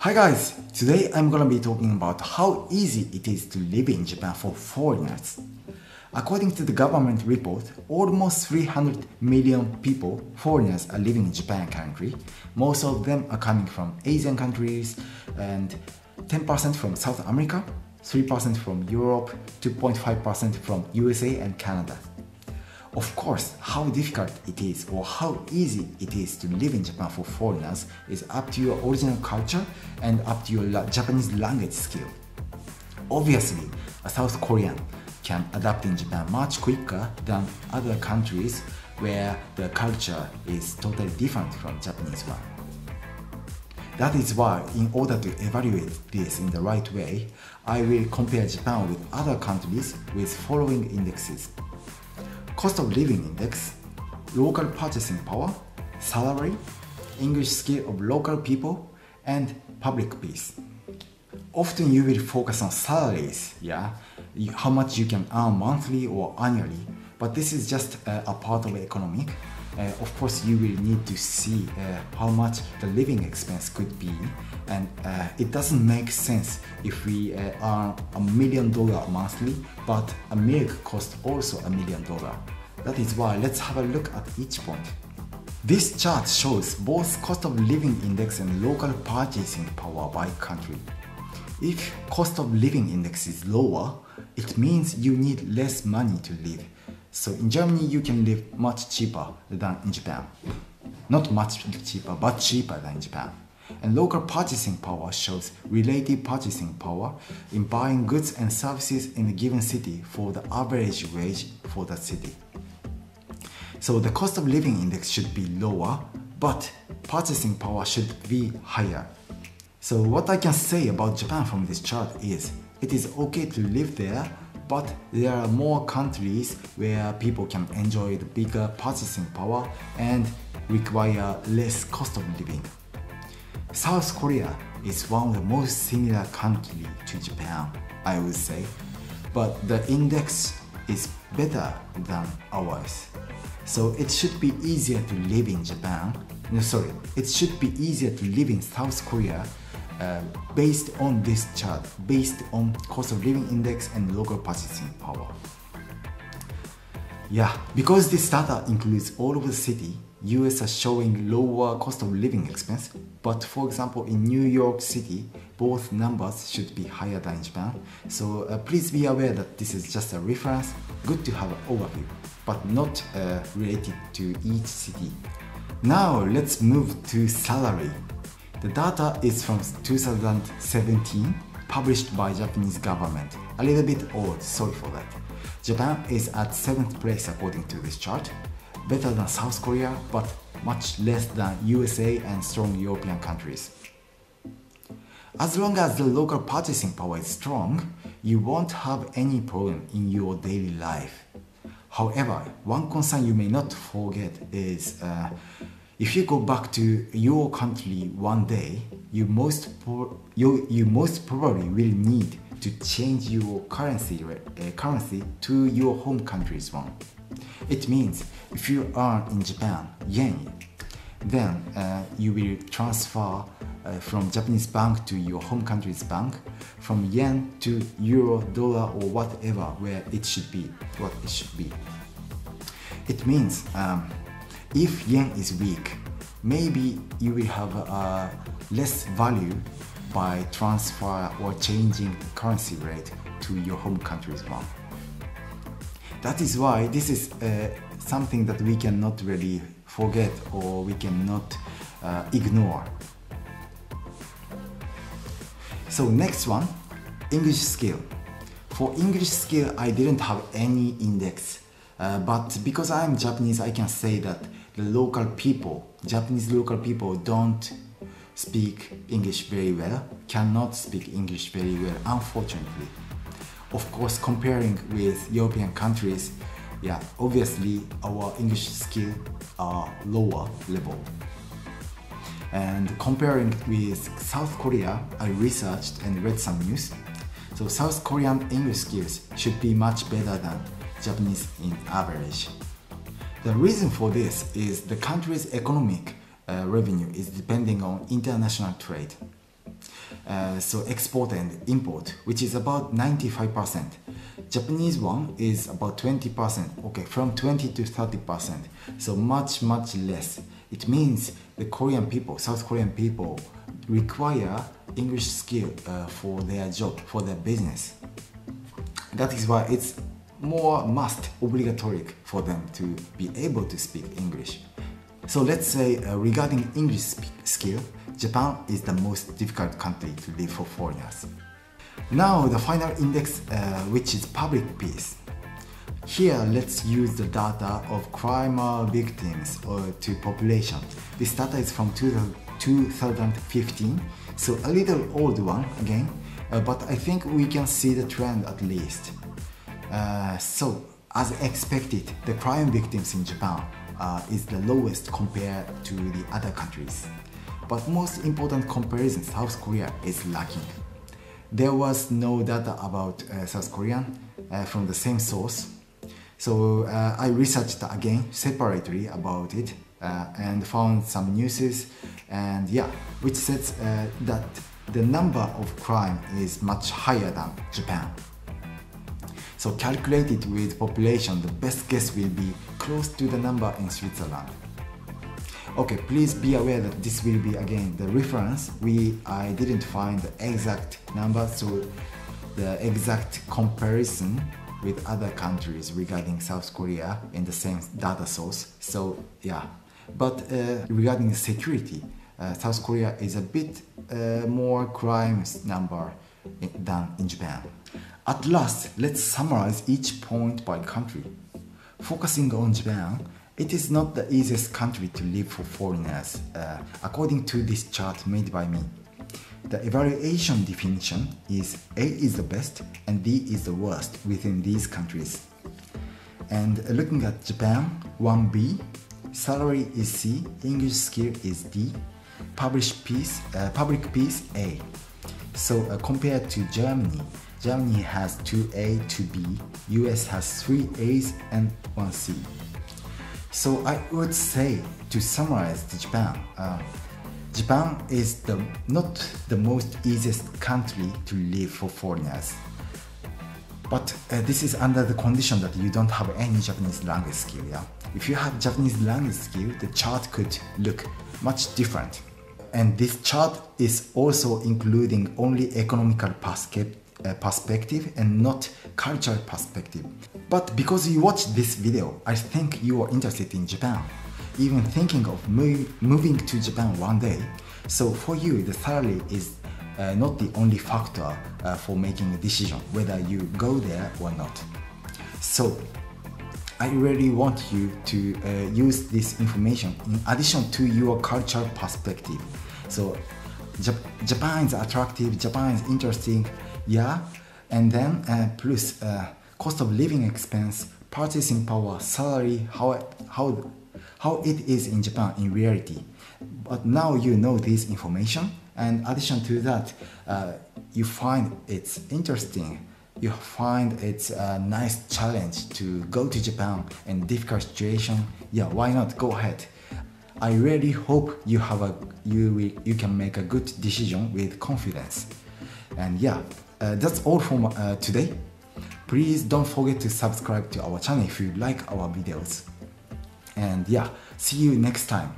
Hi guys, today I'm gonna be talking about how easy it is to live in Japan for foreigners. According to the government report, almost 300 million people, foreigners, are living in Japan currently. Most of them are coming from Asian countries and 10% from South America, 3% from Europe, 2.5% from USA and Canada. Of course, how difficult it is or how easy it is to live in Japan for foreigners is up to your original culture and up to your Japanese language skill. Obviously, a South Korean can adapt in Japan much quicker than other countries where the culture is totally different from Japanese one. That is why, in order to evaluate this in the right way, I will compare Japan with other countries with following indexes: cost of living index, local purchasing power, salary, English skill of local people, and public peace. Often you will focus on salaries, how much you can earn monthly or annually, but this is just a part of economic. Of course, you will need to see how much the living expense could be, and it doesn't make sense if we earn $1 million monthly, but a milk costs also $1 million. That is why let's have a look at each point. This chart shows both cost of living index and local purchasing power by country. If cost of living index is lower, it means you need less money to live. So in Germany, you can live much cheaper than in Japan. Not much cheaper, but cheaper than in Japan. And local purchasing power shows relative purchasing power in buying goods and services in a given city for the average wage for that city. So the cost of living index should be lower, but purchasing power should be higher. So what I can say about Japan from this chart is, it is okay to live there, but there are more countries where people can enjoy the bigger purchasing power and require less cost of living. South Korea is one of the most similar countries to Japan, I would say, but the index is better than ours. So it should be easier to live in it should be easier to live in South Korea based on this chart, based on cost of living index and local purchasing power. Because this data includes all of the city, US are showing lower cost of living expense, but for example in New York City, both numbers should be higher than Japan. So please be aware that this is just a reference, good to have an overview, but not related to each city. Now let's move to salary. The data is from 2017, published by Japanese government. A little bit old, sorry for that. Japan is at 7th place according to this chart, better than South Korea, but much less than USA and strong European countries. As long as the local purchasing power is strong, you won't have any problem in your daily life. However, one concern you may not forget is if you go back to your country one day, you most probably will need to change your currency to your home country's one. It means if you earn in Japan yen, then you will transfer from Japanese bank to your home country's bank, from yen to euro, dollar, or whatever where it should be, what it should be. It means if yen is weak, maybe you will have less value by transfer or changing the currency rate to your home country's one. That is why this is something that we cannot really forget or we cannot ignore. So next one, English skill. For English skill, I didn't have any index, but because I am Japanese, I can say that the local people, Japanese local people, don't speak English very well, cannot speak English very well, unfortunately. Of course, comparing with European countries, obviously our English skills are lower level. And comparing with South Korea, I researched and read some news. So South Korean English skills should be much better than Japanese in average. The reason for this is the country's economic revenue is depending on international trade. So export and import, which is about 95%. Japanese one is about 20%, okay, from 20 to 30%, so much less. It means the Korean people, South Korean people require English skill for their job, for their business. That is why it's more obligatory for them to be able to speak English. So let's say regarding English skill, Japan is the most difficult country to live for foreigners. Now the final index, which is public peace. Here let's use the data of crime victims to population. This data is from 2015, so a little old one again, but I think we can see the trend at least. So as expected, the crime victims in Japan is the lowest compared to the other countries. But most important comparison, South Korea is lacking. There was no data about South Korea from the same source. So I researched again separately about it and found some news, and which says that the number of crime is much higher than Japan. So calculated with population, the best guess will be close to the number in Switzerland. Okay, please be aware that this will be again the reference. I didn't find the exact number, so the exact comparison with other countries regarding South Korea in the same data source. So but regarding security, South Korea is a bit more crimes number than in Japan. At last, let's summarize each point by country. Focusing on Japan, it is not the easiest country to live for foreigners, according to this chart made by me. The evaluation definition is A is the best and D is the worst within these countries. And looking at Japan, 1B, salary is C, English skill is D, public peace A. So compared to Germany, Germany has 2A, 2B, US has 3 A's and 1 C. So I would say, to summarize Japan, Japan is not the most easiest country to live for foreigners. But this is under the condition that you don't have any Japanese language skill. If you have Japanese language skill, the chart could look much different. And this chart is also including only economical perspective and not cultural perspective. But because you watched this video, I think you are interested in Japan, even thinking of moving to Japan one day. So for you, the salary is not the only factor for making a decision whether you go there or not. So I really want you to use this information in addition to your cultural perspective. So Japan is attractive, Japan is interesting, and then plus cost of living expense, purchasing power, salary, how it is in Japan in reality. But now you know this information, and in addition to that, you find it's interesting. You find it's a nice challenge to go to Japan in difficult situation. Why not? Go ahead. I really hope you can make a good decision with confidence. And that's all from today. Please don't forget to subscribe to our channel if you like our videos. And see you next time.